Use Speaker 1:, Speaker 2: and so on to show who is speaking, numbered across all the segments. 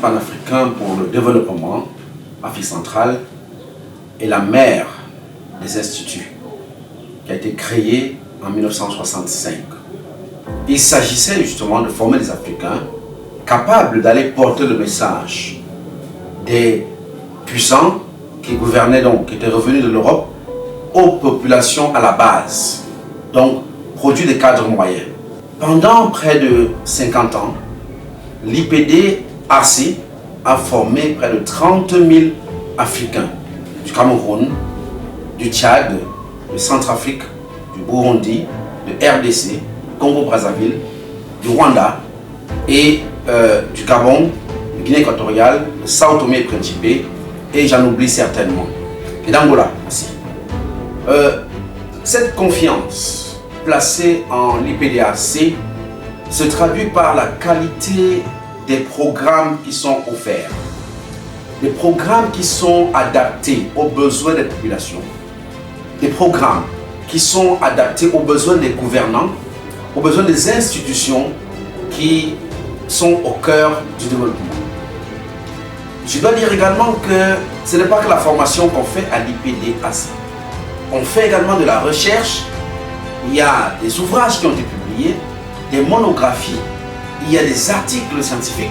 Speaker 1: panafricain pour le développement, Afrique centrale, est la mère des instituts, qui a été créée en 1965. Il s'agissait justement de former des Africains capables d'aller porter le message des puissants qui gouvernaient donc, qui étaient revenus de l'Europe, aux populations à la base, donc produits des cadres moyens. Pendant près de 50 ans, l'IPDAC a formé près de 30 000 Africains du Cameroun, du Tchad, de Centrafrique, du Burundi, de RDC, Congo-Brazzaville, du Rwanda et du Gabon, de Guinée équatoriale, de Sao Tomé et Principe, et j'en oublie certainement, et d'Angola aussi. Cette confiance placée en l'IPDAC se traduit par la qualité des programmes qui sont offerts, des programmes qui sont adaptés aux besoins des populations, des programmes qui sont adaptés aux besoins des gouvernants, aux besoins des institutions qui sont au cœur du développement. Je dois dire également que ce n'est pas que la formation qu'on fait à l'IPDAC. On fait également de la recherche. Il y a des ouvrages qui ont été publiés, des monographies, il y a des articles scientifiques,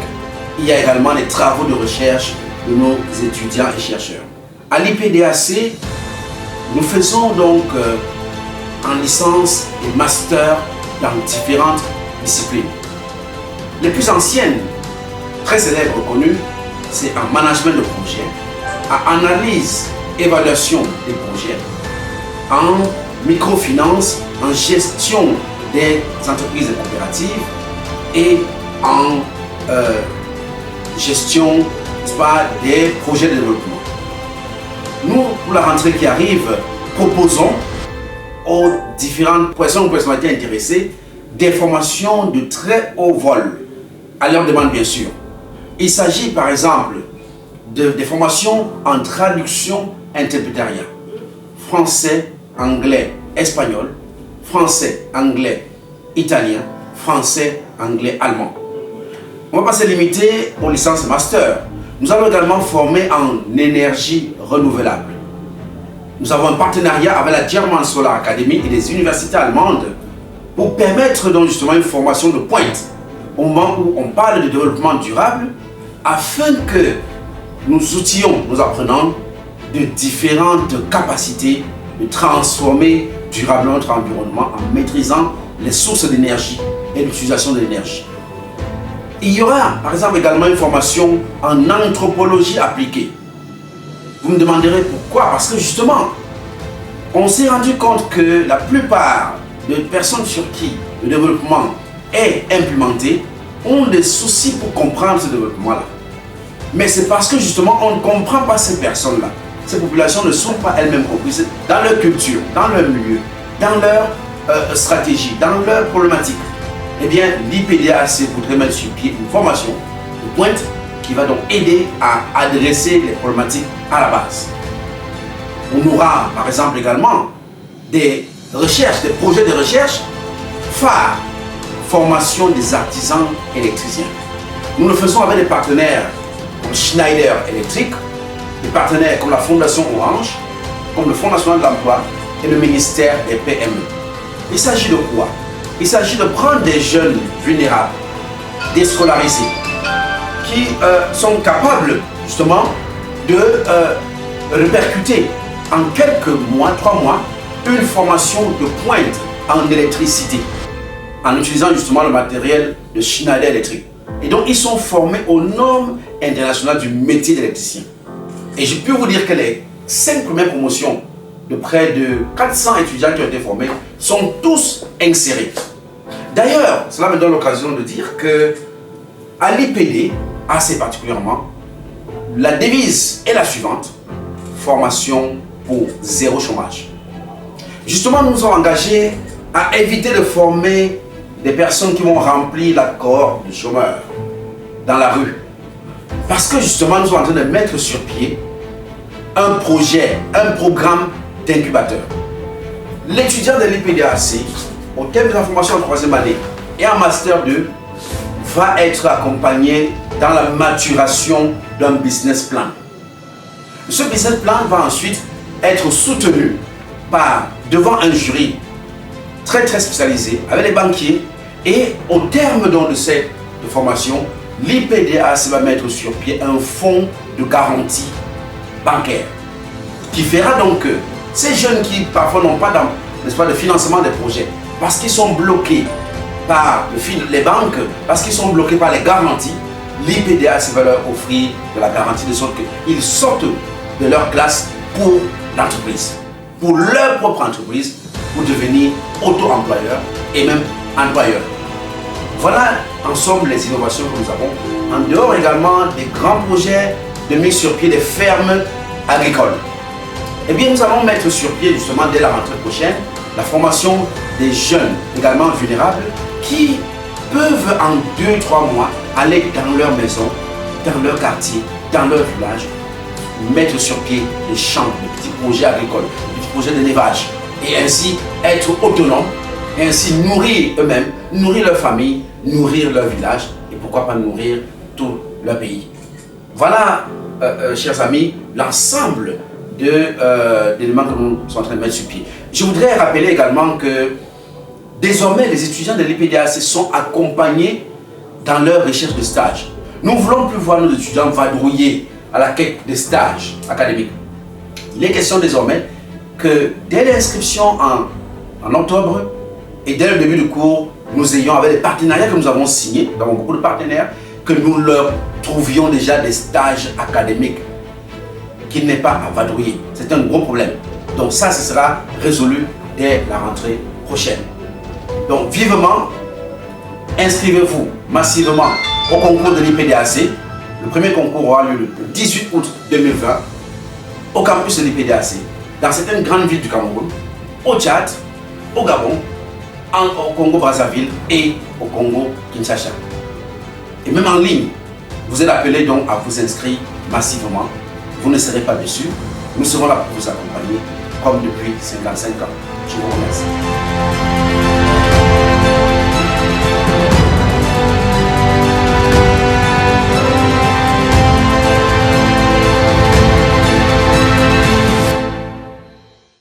Speaker 1: il y a également des travaux de recherche de nos étudiants et chercheurs. À l'IPDAC, nous faisons donc en licence et master dans différentes disciplines. Les plus anciennes, très célèbres, connues, c'est en management de projet, en analyse, évaluation des projets, en microfinance, en gestion des entreprises et coopératives et en gestion des projets de développement. Nous, pour la rentrée qui arrive, proposons aux différentes personnalités intéressées des formations de très haut vol, à leur demande bien sûr. Il s'agit par exemple des formations en traduction interprétariat, français, anglais, espagnol, français, anglais, italien, français, anglais, allemand. On ne va pas se limiter aux licences master. Nous allons également former en énergie renouvelable. Nous avons un partenariat avec la German Solar Academy et les universités allemandes pour permettre donc justement une formation de pointe au moment où on parle de développement durable afin que nous outillions nos apprenants de différentes capacités de transformer durablement notre environnement en maîtrisant les sources d'énergie et l'utilisation de l'énergie. Il y aura par exemple également une formation en anthropologie appliquée. Vous me demanderez pourquoi? Parce que justement, on s'est rendu compte que la plupart des personnes sur qui le développement est implémenté ont des soucis pour comprendre ce développement-là. Mais c'est parce que justement on ne comprend pas ces personnes-là. Ces populations ne sont pas elles-mêmes comprises dans leur culture, dans leur milieu, dans leur stratégie, dans leur problématique. Eh bien, l'IPDAC voudrait mettre sur pied une formation de pointe qui va donc aider à adresser les problématiques à la base. On aura par exemple également des recherches, des projets de recherche phares, formation des artisans électriciens. Nous le faisons avec des partenaires comme Schneider Electric, des partenaires comme la Fondation Orange, comme le Fonds national de l'emploi et le ministère des PME. Il s'agit de quoi? Il s'agit de prendre des jeunes vulnérables, déscolarisés, qui sont capables justement de répercuter en quelques mois, 3 mois, une formation de pointe en électricité, en utilisant justement le matériel de Schneider Electric. Et donc ils sont formés aux normes internationales du métier d'électricien. Et je peux vous dire que les 5 premières promotions de près de 400 étudiants qui ont été formés sont tous insérés. D'ailleurs, cela me donne l'occasion de dire que à l'IPD, assez particulièrement, la devise est la suivante: formation pour zéro chômage. Justement, nous nous sommes engagés à éviter de former des personnes qui vont remplir la cohorte de chômeurs dans la rue. Parce que justement, nous sommes en train de mettre sur pied un projet, un programme d'incubateur. L'étudiant de l'IPDAC, au terme de la formation en 3e année et en Master 2, va être accompagné dans la maturation d'un business plan. Ce business plan va ensuite être soutenu devant un jury très spécialisé avec les banquiers, et au terme donc de cette formation, l'IPDAC va mettre sur pied un fonds de garantie bancaire qui fera donc que ces jeunes qui parfois n'ont pas de financement des projets parce qu'ils sont bloqués par les banques, parce qu'ils sont bloqués par les garanties, l'IPDAC va leur offrir de la garantie de sorte qu'ils sortent de leur classe pour l'entreprise, pour leur propre entreprise, pour devenir auto-employeurs et même employeurs. Voilà en somme les innovations que nous avons, en dehors également des grands projets de mise sur pied des fermes agricoles. Eh bien, nous allons mettre sur pied justement dès la rentrée prochaine la formation des jeunes également vulnérables qui peuvent en 2-3 mois aller dans leur maison, dans leur quartier, dans leur village, mettre sur pied des champs, des petits projets agricoles, des petits projets d'élevage, et ainsi être autonomes, et ainsi nourrir eux-mêmes, nourrir leur famille, nourrir leur village, et pourquoi pas nourrir tout leur pays. Voilà, chers amis, l'ensemble d'éléments que nous sommes en train de mettre sur pied. Je voudrais rappeler également que désormais les étudiants de l'IPDAC sont accompagnés dans leur recherche de stage. Nous ne voulons plus voir nos étudiants vadrouiller à la quête des stages académiques. Il est question désormais que dès l'inscription en octobre et dès le début du cours, nous ayons, avec les partenariats que nous avons signés, nous avons beaucoup de partenaires, que nous leur trouvions déjà des stages académiques qu'il n'est pas à vadrouiller. C'est un gros problème. Donc ça, ce sera résolu dès la rentrée prochaine. Donc vivement, inscrivez-vous massivement au concours de l'IPDAC. Le premier concours aura lieu le 18 août 2020 au campus de l'IPDAC, dans certaines grandes villes du Cameroun, au Tchad, au Gabon, au Congo-Brazzaville et au Congo-Kinshasa. Et même en ligne, vous êtes appelés donc à vous inscrire massivement. Vous ne serez pas déçus. Nous serons là pour vous accompagner comme depuis 55 ans. Je vous remercie.